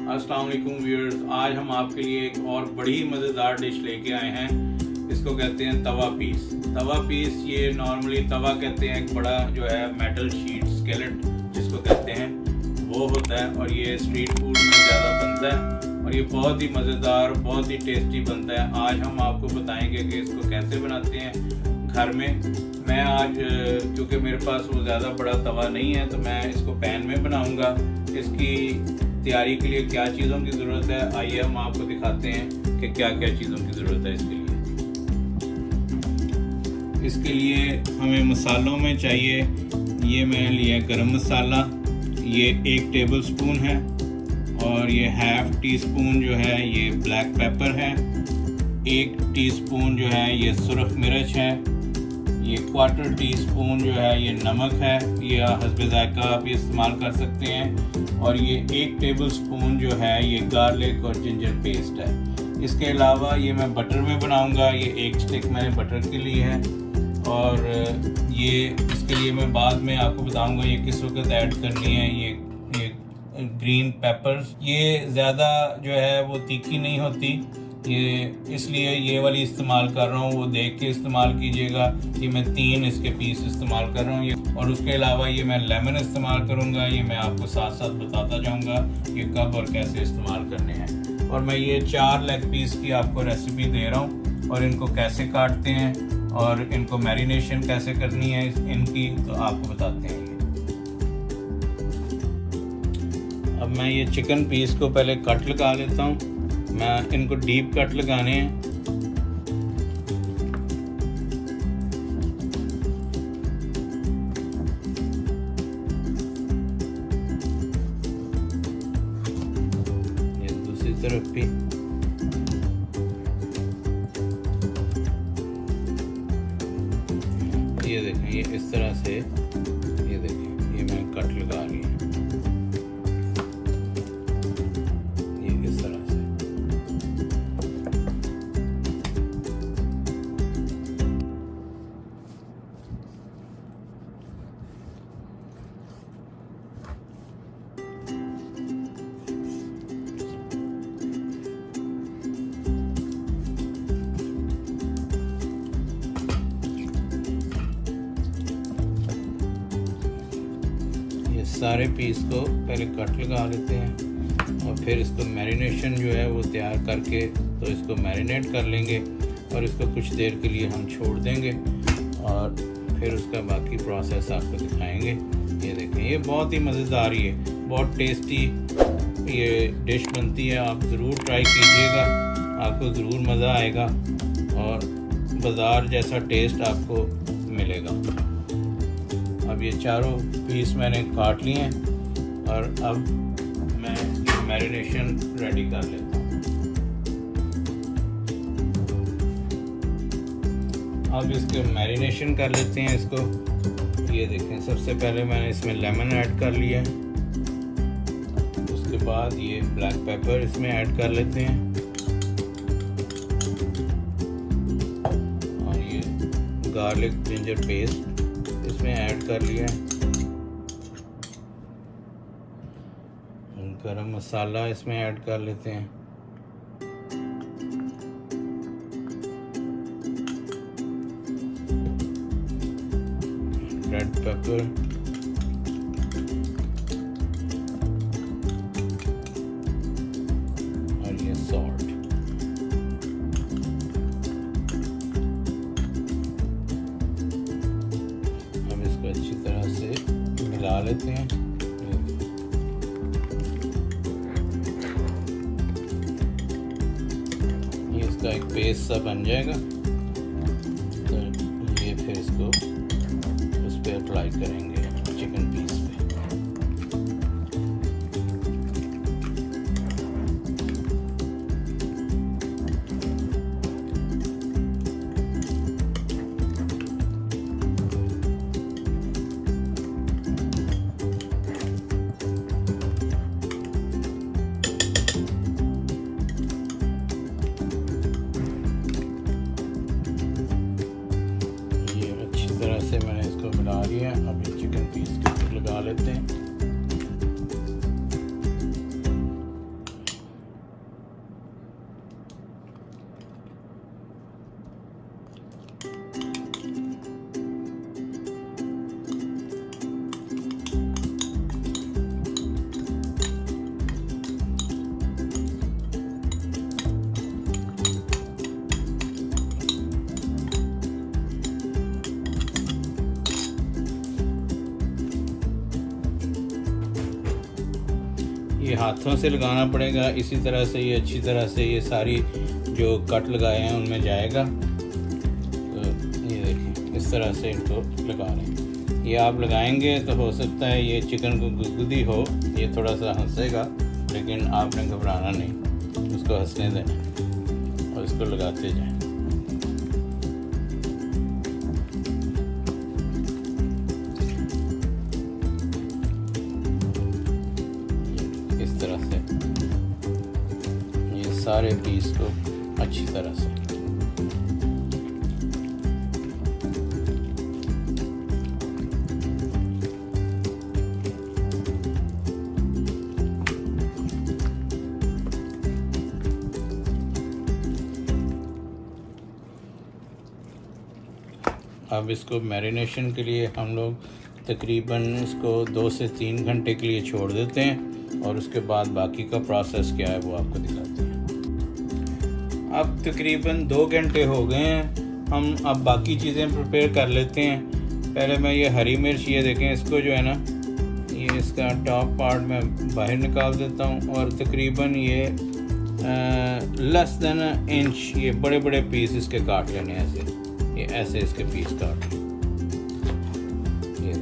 अस्सलाम वालेकुम व्यूअर्स, आज हम आपके लिए एक और बड़ी मज़ेदार डिश लेके आए हैं। इसको कहते हैं तवा पीस। तवा पीस ये नॉर्मली तवा कहते हैं, एक बड़ा जो है मेटल शीट स्केलेट जिसको कहते हैं वो होता है, और ये स्ट्रीट फूड में ज़्यादा बनता है और ये बहुत ही मज़ेदार, बहुत ही टेस्टी बनता है। आज हम आपको बताएंगे कि इसको कैसे बनाते हैं घर में। मैं आज क्योंकि मेरे पास वो ज़्यादा बड़ा तवा नहीं है तो मैं इसको पैन में बनाऊंगा। इसकी तैयारी के लिए क्या चीज़ों की ज़रूरत है, आइए हम आपको दिखाते हैं कि क्या क्या चीज़ों की ज़रूरत है इसके लिए। इसके लिए हमें मसालों में चाहिए, ये मैंने लिया गरम मसाला, ये 1 टेबल स्पून है, और ये ½ टीस्पून जो है ये ब्लैक पेपर है, 1 टीस्पून जो है ये सुरख मिर्च है, ये 1/4 टीस्पून जो है ये नमक है, ये हस्बे ज़ायका आप इस्तेमाल कर सकते हैं, और ये 1 टेबल स्पून जो है ये गार्लिक और जिंजर पेस्ट है। इसके अलावा ये मैं बटर में बनाऊंगा, ये 1 स्टिक मैंने बटर के लिए है, और ये इसके लिए मैं बाद में आपको बताऊंगा ये किस वक्त ऐड करनी है। ये ग्रीन पेपर्स, ये ज़्यादा जो है वो तीखी नहीं होती, ये इसलिए ये वाली इस्तेमाल कर रहा हूँ, वो देख के इस्तेमाल कीजिएगा। ये मैं 3 इसके पीस इस्तेमाल कर रहा हूँ ये, और उसके अलावा ये मैं लेमन इस्तेमाल करूँगा। ये मैं आपको साथ साथ बताता जाऊँगा ये कब और कैसे इस्तेमाल करने हैं। और मैं ये 4 लेग पीस की आपको रेसिपी दे रहा हूँ, और इनको कैसे काटते हैं और इनको मैरिनेशन कैसे करनी है इनकी, तो आपको बताते हैं। अब मैं ये चिकन पीस को पहले कट लगा लेता हूँ। मैं इनको डीप कट लगाने हैं। ये दूसरी तरफ भी। ये देखें, ये इस तरह से, ये देखें, ये मैंने कट लगा ली है, ये इस तरह से। सारे पीस को पहले कट लगा लेते हैं, और फिर इसको मैरिनेशन जो है वो तैयार करके तो इसको मैरिनेट कर लेंगे, और इसको कुछ देर के लिए हम छोड़ देंगे, और फिर उसका बाकी प्रोसेस आपको दिखाएंगे। ये देखें, ये बहुत ही मज़ेदार, ये बहुत टेस्टी ये डिश बनती है। आप ज़रूर ट्राई कीजिएगा, आपको ज़रूर मज़ा आएगा और बाज़ार जैसा टेस्ट आपको मिलेगा। अब ये चारों पीस मैंने काट लिए हैं, और अब मैं मैरिनेशन रेडी कर लेता हूँ। अब इसके मैरिनेशन कर लेते हैं इसको। ये देखें, सबसे पहले मैंने इसमें लेमन ऐड कर लिया है, उसके बाद ये ब्लैक पेपर इसमें ऐड कर लेते हैं, और ये गार्लिक जिंजर पेस्ट इसमें ऐड कर लिया, गरम मसाला इसमें ऐड कर लेते हैं, रेड पेपर, और ये सॉल्ट। अच्छी तरह से मिला लेते हैं। ये इसका एक पेस्ट सा बन जाएगा, तो ये फिर इसको उस पर अप्लाई करेंगे चिकन पीस पे। मैंने इसको मिला लिया। अब ये चिकन पीस के ऊपर लगा लेते हैं। ये हाथों से लगाना पड़ेगा, इसी तरह से ये अच्छी तरह से ये सारी जो कट लगाए हैं उनमें जाएगा। तो ये देखिए इस तरह से इनको लगा लें। ये आप लगाएंगे तो हो सकता है ये चिकन को गुदगुदी हो, ये थोड़ा सा हंसेगा, लेकिन आपने घबराना नहीं, उसको हंसने देना और इसको लगाते जाएं। इस तरह से ये सारे पीस को अच्छी तरह से अब इसको मैरिनेशन के लिए हम लोग तकरीबन इसको 2 से 3 घंटे के लिए छोड़ देते हैं और उसके बाद बाकी का प्रोसेस क्या है वो आपको दिखाते हैं। अब तकरीबन 2 घंटे हो गए हैं, हम अब बाकी चीज़ें प्रिपेयर कर लेते हैं। पहले मैं ये हरी मिर्च, ये देखें इसको जो है ना, ये इसका टॉप पार्ट मैं बाहर निकाल देता हूँ और तकरीबन ये लेस देन इंच ये बड़े बड़े पीस इसके काट लेने हैं। ऐसे ये ऐसे इसके पीस काट लें। ये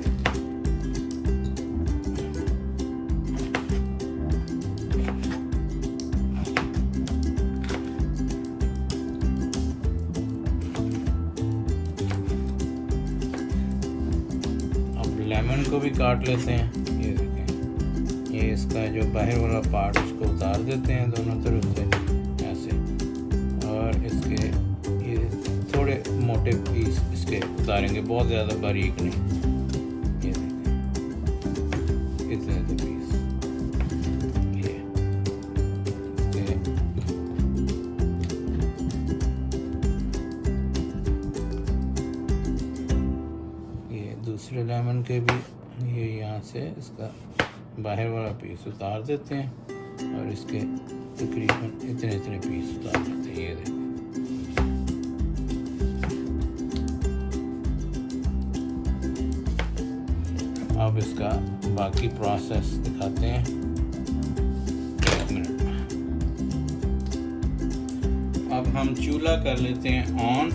अब लेमन को भी काट लेते हैं। ये देखें, ये इसका जो बाहर वाला पार्ट उसको उतार देते हैं दोनों तरफ से ऐसे, और इसके ये थोड़े मोटे पीस इसके उतारेंगे, बहुत ज़्यादा बारीक नहीं। ये देखें इतने से पीस ये दूसरे लेमन के भी ये यहाँ से इसका बाहर वाला पीस उतार देते हैं और इसके तकरीबन इतने इतने पीस उतार देते हैं। ये देखें, अब इसका बाकी प्रोसेस दिखाते हैं 1 मिनट में। अब हम चूल्हा कर लेते हैं ऑन,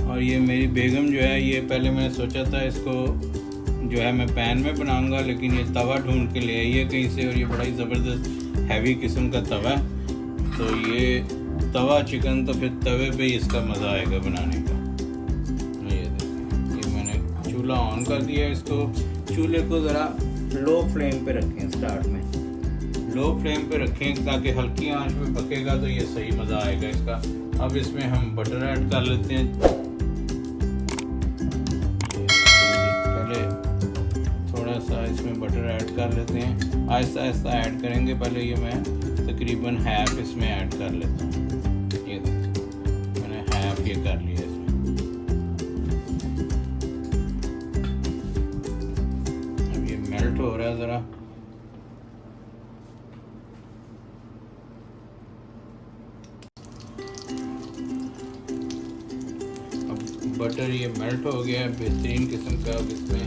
और ये मेरी बेगम जो है, ये पहले मैंने सोचा था इसको जो है मैं पैन में बनाऊंगा, लेकिन ये तवा ढूंढ के ले आई है कहीं से, और ये बड़ा ही ज़बरदस्त हैवी किस्म का तवा है। तो ये तवा चिकन तो फिर तवे पे ही इसका मज़ा आएगा बनाने का। चूल्हा ऑन कर दिया, इसको चूल्हे को ज़रा लो फ्लेम पे रखें। स्टार्ट में लो फ्लेम पे रखें ताकि हल्की आंच पे पकेगा तो ये सही मज़ा आएगा इसका। अब इसमें हम बटर ऐड कर लेते हैं। पहले थोड़ा सा इसमें बटर ऐड कर लेते हैं, आहिस्ता आहिस्ता ऐड करेंगे। पहले ये मैं तकरीबन हाफ इसमें ऐड कर लेता हूँ। ये मैंने हाफ ये कर लिया इसमें। मेल्ट हो रहा है ज़रा, अब बटर ये मेल्ट हो गया है बेहतरीन किस्म का। अब इसमें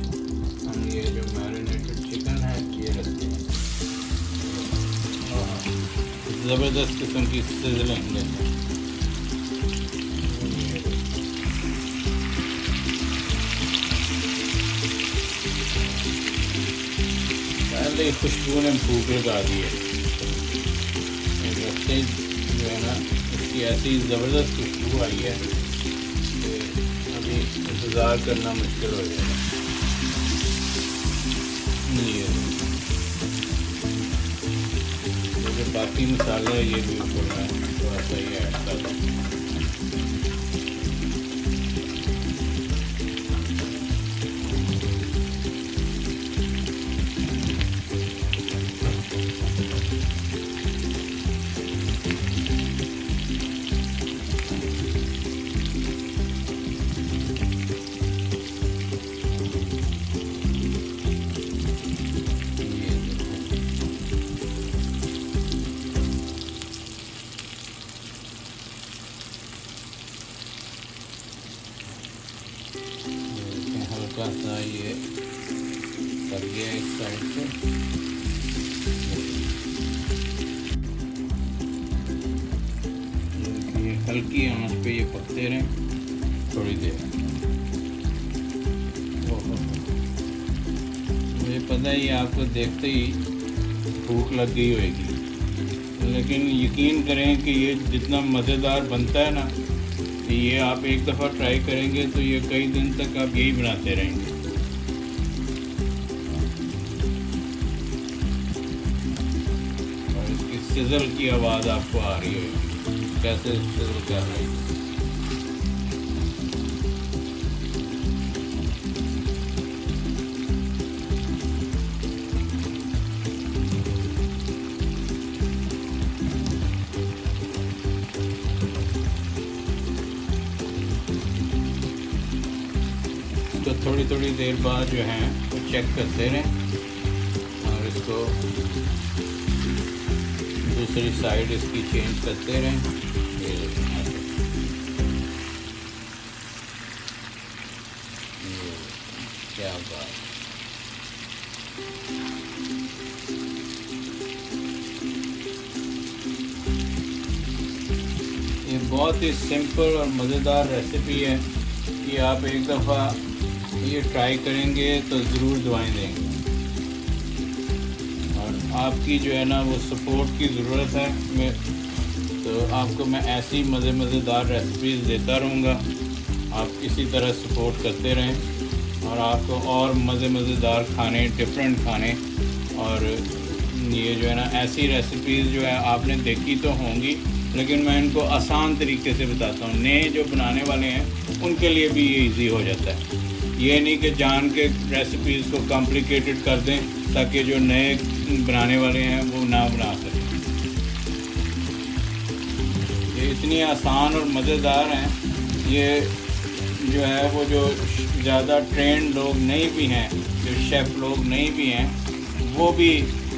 हम ये जो मैरिनेटेड चिकन है ये रखते हैं। ज़बरदस्त किस्म की सिज़लिंग लेते हैं। पहले खुशबू ने भूख लगा दी है, रस्ते जो है ना इसकी ऐसी ज़बरदस्त खुशबू आई है कि अभी इंतज़ार करना मुश्किल हो जाएगा। ये जो बाकी मसाला है ये भी थोड़ा सा ये ऐड कर दें। हल्का सा ये कर गया एक साइड से। हल्की आंच पे ये पकते रहें थोड़ी देर। मुझे पता है ये आपको देखते ही भूख लग गई होगी, लेकिन यकीन करें कि ये जितना मज़ेदार बनता है ना, ये आप एक दफ़ा ट्राई करेंगे तो ये कई दिन तक आप यही बनाते रहेंगे। और इसकी सिज़ल की आवाज़ आपको आ रही होगी कैसे सिज़ल कर रही है। तो थोड़ी थोड़ी देर बाद जो है वो चेक करते रहें और इसको दूसरी साइड इसकी चेंज करते रहें। ये क्या बात, ये बहुत ही सिंपल और मज़ेदार रेसिपी है कि आप एक दफ़ा ये ट्राई करेंगे तो ज़रूर दुआएं देंगे। और आपकी जो है ना वो सपोर्ट की ज़रूरत है। तो आपको मैं ऐसी मज़ेदार रेसिपीज़ देता रहूँगा, आप इसी तरह सपोर्ट करते रहें और आपको और मज़ेदार खाने, डिफरेंट खाने, और ये जो है ना ऐसी रेसिपीज़ जो है आपने देखी तो होंगी, लेकिन मैं इनको आसान तरीके से बताता हूँ। नए जो बनाने वाले हैं उनके लिए भी ये इजी हो जाता है। ये नहीं कि जान के रेसिपीज़ को कॉम्प्लिकेटेड कर दें ताकि जो नए बनाने वाले हैं वो ना बना सकें। ये इतनी आसान और मज़ेदार हैं। ये जो है वो जो ज़्यादा ट्रेंड लोग नहीं भी हैं, जो शेफ़ लोग नहीं भी हैं, वो भी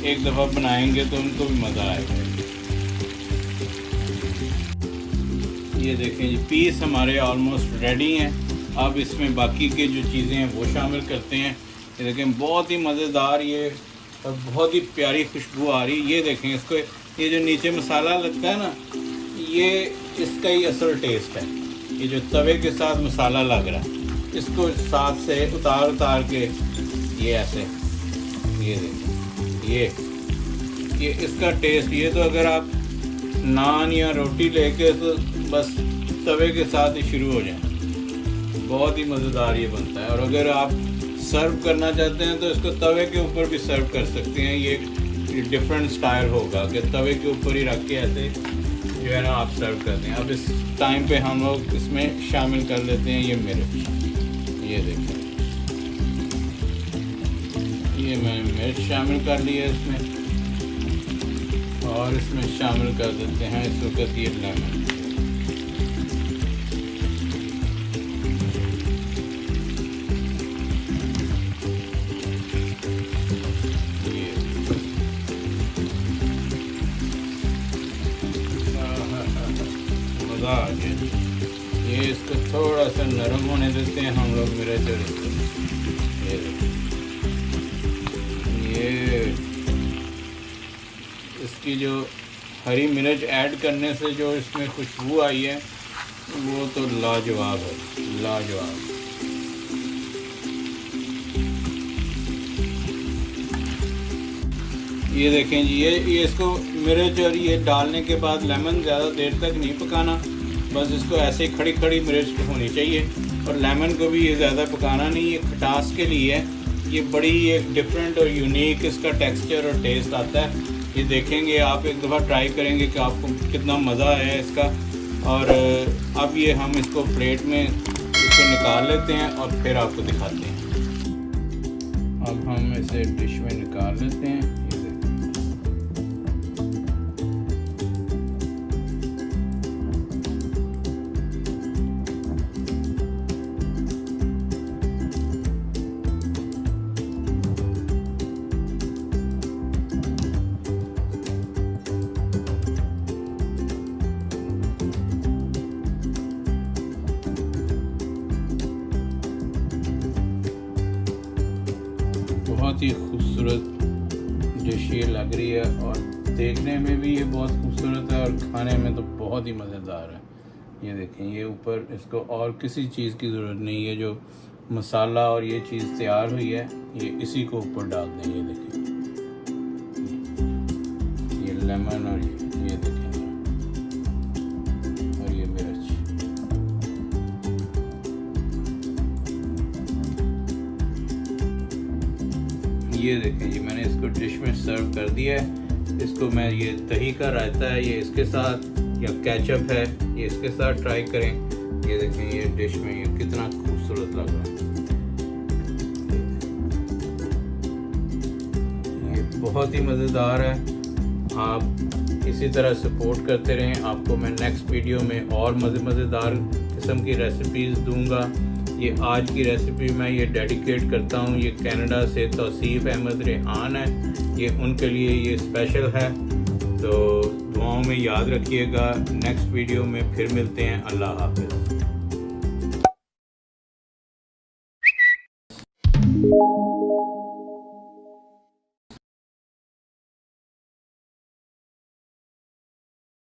एक दफ़ा बनाएंगे तो उनको भी मज़ा आएगा। ये देखें जी, पीस हमारे ऑलमोस्ट रेडी हैं। अब इसमें बाकी के जो चीज़ें हैं वो शामिल करते हैं। ये देखें बहुत ही मज़ेदार ये और बहुत ही प्यारी खुशबू आ रही है। ये देखें इसको, ये जो नीचे मसाला लगता है ना, ये इसका ही असल टेस्ट है। ये जो तवे के साथ मसाला लग रहा है, इसको साथ से उतार के ये ऐसे, ये देखें, ये इसका टेस्ट। ये तो अगर आप नान या रोटी लेके तो बस तवे के साथ ही शुरू हो जाए, बहुत ही मज़ेदार ये बनता है। और अगर आप सर्व करना चाहते हैं तो इसको तवे के ऊपर भी सर्व कर सकते हैं। ये डिफरेंट स्टाइल होगा कि तवे के ऊपर ही रख के ऐसे जो है ना आप सर्व करते हैं। अब इस टाइम पे हम लोग इसमें शामिल कर लेते हैं ये मिर्च। ये देखें, ये मैंने मिर्च शामिल कर लिया इसमें, और इसमें शामिल कर देते हैं इस वक्त ये लेमन। मज़ा आ गया। ये इसको थोड़ा सा नरम होने देते हैं हम लोग मिर्च और इसको। ये इसकी जो हरी मिर्च ऐड करने से जो इसमें खुशबू आई है वो तो लाजवाब है, लाजवाब। ये देखें जी, ये इसको मिर्च और ये डालने के बाद लेमन ज़्यादा देर तक नहीं पकाना, बस इसको ऐसे ही खड़ी खड़ी मिर्च होनी चाहिए। और लेमन को भी ये ज़्यादा पकाना नहीं, ये खटास के लिए है। ये बड़ी एक डिफरेंट और यूनिक इसका टेक्सचर और टेस्ट आता है। ये देखेंगे आप, एक दफ़ा ट्राई करेंगे कि आपको कितना मज़ा आया इसका। और अब ये हम इसको प्लेट में इसको निकाल लेते हैं और फिर आपको दिखाते हैं। अब हम इसे डिश में निकाल लेते हैं। बहुत ही खूबसूरत डिश ये लग रही है और देखने में भी ये बहुत खूबसूरत है और खाने में तो बहुत ही मज़ेदार है। ये देखें, ये ऊपर इसको और किसी चीज़ की ज़रूरत नहीं है। जो मसाला और ये चीज़ तैयार हुई है ये इसी को ऊपर डाल दें। ये देखें, ये लेमन और ये देखें और ये मिर्च। ये देखें जी, मैंने इसको डिश में सर्व कर दिया है। इसको मैं, ये दही का रायता है, ये इसके साथ, या केचप है, ये इसके साथ ट्राई करें। ये देखें ये डिश में ये कितना खूबसूरत लग रहा है। ये बहुत ही मज़ेदार है। आप इसी तरह सपोर्ट करते रहें। आपको मैं नेक्स्ट वीडियो में और मज़ेदार किस्म की रेसिपीज़ दूंगा। ये आज की रेसिपी मैं ये डेडिकेट करता हूँ, ये कनाडा से तौसीफ अहमद रेहान है, ये उनके लिए ये स्पेशल है। तो दुआओं में याद रखिएगा। नेक्स्ट वीडियो में फिर मिलते हैं। अल्लाह हाफ़िज़।